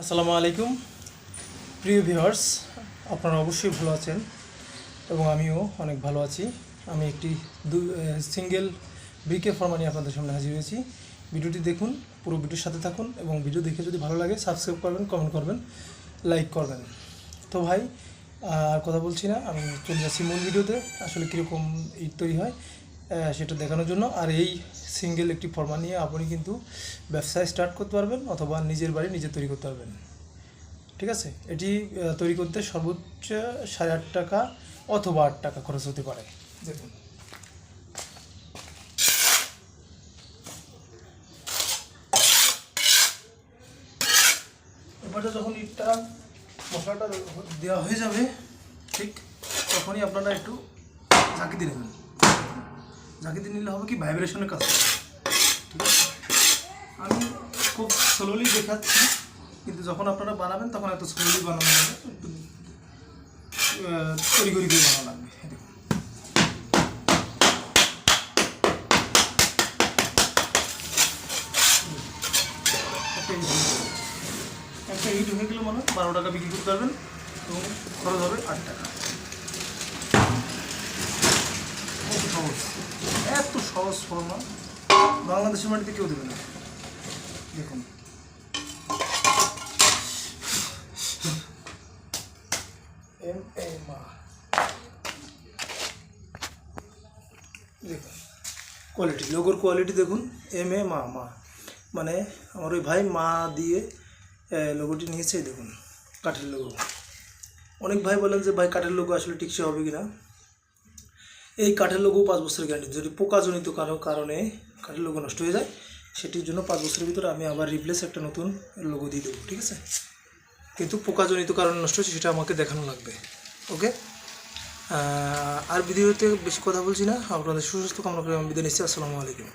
আসসালামু আলাইকুম প্রিয় ভিউয়ার্স, আপনারা অবশ্যই ভালো আছেন এবং আমিও অনেক ভালো আছি। আমি একটি সিঙ্গেল ব্রিকের ফর্মা নিয়ে আপনাদের সামনে হাজির হয়েছি। ভিডিওটি দেখুন, পুরো ভিডিওর সাথে থাকুন এবং ভিডিও দেখে যদি ভালো লাগে সাবস্ক্রাইব করবেন, কমেন্ট করবেন, লাইক করবেন। তো ভাই আর কথা বলছি না, আমি চলে যাচ্ছি মূল ভিডিওতে। আসলে কীরকম ইট তৈরি হয় সেটা দেখানোর জন্য। আর এই সিঙ্গেল একটি ফর্মা নিয়ে আপনি কিন্তু ব্যবসায় স্টার্ট করতে পারবেন অথবা নিজের বাড়ি নিজে তৈরি করতে পারবেন। ঠিক আছে, এটি তৈরি করতে সর্বোচ্চ 8.5 টাকা অথবা 8 টাকা খরচ হতে পারে। দেখুন, এবারে যখন ইটটা মশলাটা দেওয়া হয়ে যাবে, ঠিক তখনই আপনারা একটু ঝাঁকি দিয়ে নেবেন। ঝাঁকি দিয়ে নিলে হবে কি, ভাইব্রেশনের কাজ করবে। ঠিক আছে, আমি খুব স্লোলি দেখাচ্ছি, কিন্তু যখন আপনারা বানাবেন তখন এত স্লোলি বানানো যাবে, একটু তৈরি করে বানানো লাগবে। দেখুন, একটা ইট হয়ে গেলে মানে 12 টাকা বিক্রি করতে পারবেন এবং খরচ হবে 8 টাকা। এত সহজ ফর্মা বাংলাদেশের মাটিতে কেউ দেবে না। দেখুন, দেখুন কোয়ালিটি, লোগোর কোয়ালিটি দেখুন, মা মানে আমার ওই ভাই মা দিয়ে লোগোটি নিয়েছে। দেখুন, কাঠের লোগো। অনেক ভাই বলেন যে ভাই কাঠের লোগো আসলে টিকসই হবে কি না। এই কাঠের লোগো 5 বছরের গ্যারান্টি। যদি পোকাজনিত কারণে কাঠের লোগো নষ্ট হয়ে যায়, সেটির জন্য 5 বছরের ভিতরে আমি আবার রিপ্লেস একটা নতুন লোগো দিয়ে দেবো। ঠিক আছে, কিন্তু পোকাজনিত কারণে নষ্ট হচ্ছে সেটা আমাকে দেখানো লাগবে। ওকে, আর ভিডিওতে বেশি কথা বলছি না, আপনাদের সুস্বাস্থ্য কামনা করে আমি বিদায় নিচ্ছি। আসসালামু আলাইকুম।